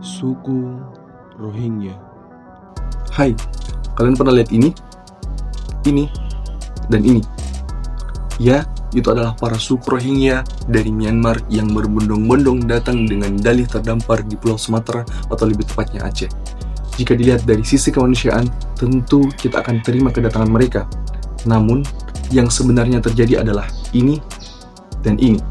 Suku Rohingya. Hai, kalian pernah lihat ini? Ini, dan ini. Ya, itu adalah para suku Rohingya dari Myanmar yang berbondong-bondong datang dengan dalih terdampar di Pulau Sumatera atau lebih tepatnya Aceh. Jika dilihat dari sisi kemanusiaan, tentu kita akan terima kedatangan mereka. Namun, yang sebenarnya terjadi adalah ini dan ini.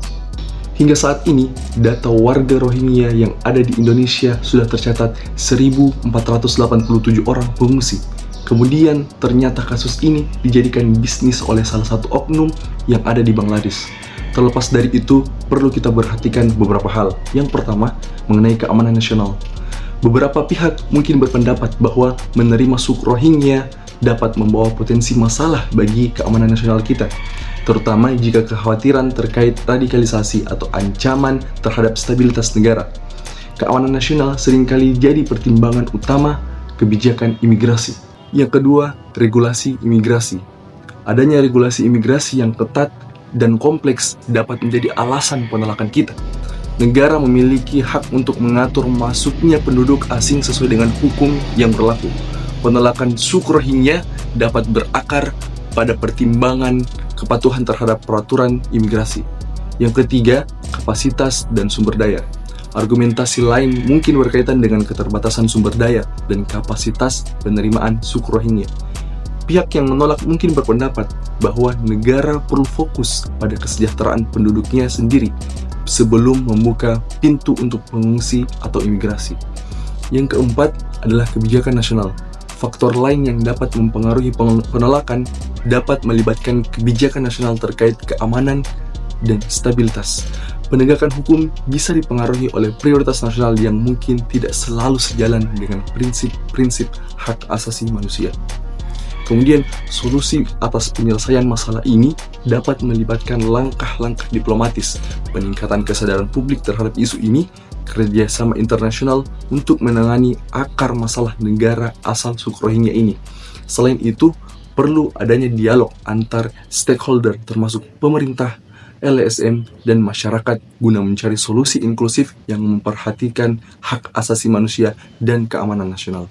Hingga saat ini, data warga Rohingya yang ada di Indonesia sudah tercatat 1.487 orang pengungsi. Kemudian, ternyata kasus ini dijadikan bisnis oleh salah satu oknum yang ada di Bangladesh. Terlepas dari itu, perlu kita perhatikan beberapa hal. Yang pertama, mengenai keamanan nasional. Beberapa pihak mungkin berpendapat bahwa menerima suku Rohingya dapat membawa potensi masalah bagi keamanan nasional kita, terutama jika kekhawatiran terkait radikalisasi atau ancaman terhadap stabilitas negara. Keamanan nasional seringkali jadi pertimbangan utama kebijakan imigrasi. Yang kedua, regulasi imigrasi. Adanya regulasi imigrasi yang ketat dan kompleks dapat menjadi alasan penolakan kita. Negara memiliki hak untuk mengatur masuknya penduduk asing sesuai dengan hukum yang berlaku. Penolakan suku Rohingya dapat berakar pada pertimbangan kepatuhan terhadap peraturan imigrasi. Yang ketiga, kapasitas dan sumber daya. Argumentasi lain mungkin berkaitan dengan keterbatasan sumber daya dan kapasitas penerimaan suku Rohingya. Pihak yang menolak mungkin berpendapat bahwa negara perlu fokus pada kesejahteraan penduduknya sendiri sebelum membuka pintu untuk pengungsi atau imigrasi. Yang keempat adalah kebijakan nasional. Faktor lain yang dapat mempengaruhi penolakan dapat melibatkan kebijakan nasional terkait keamanan dan stabilitas. Penegakan hukum bisa dipengaruhi oleh prioritas nasional yang mungkin tidak selalu sejalan dengan prinsip-prinsip hak asasi manusia. Kemudian, solusi atas penyelesaian masalah ini dapat melibatkan langkah-langkah diplomatis, peningkatan kesadaran publik terhadap isu ini, kerjasama internasional untuk menangani akar masalah negara asal suku Rohingya ini. Selain itu, perlu adanya dialog antar stakeholder termasuk pemerintah, LSM, dan masyarakat guna mencari solusi inklusif yang memperhatikan hak asasi manusia dan keamanan nasional.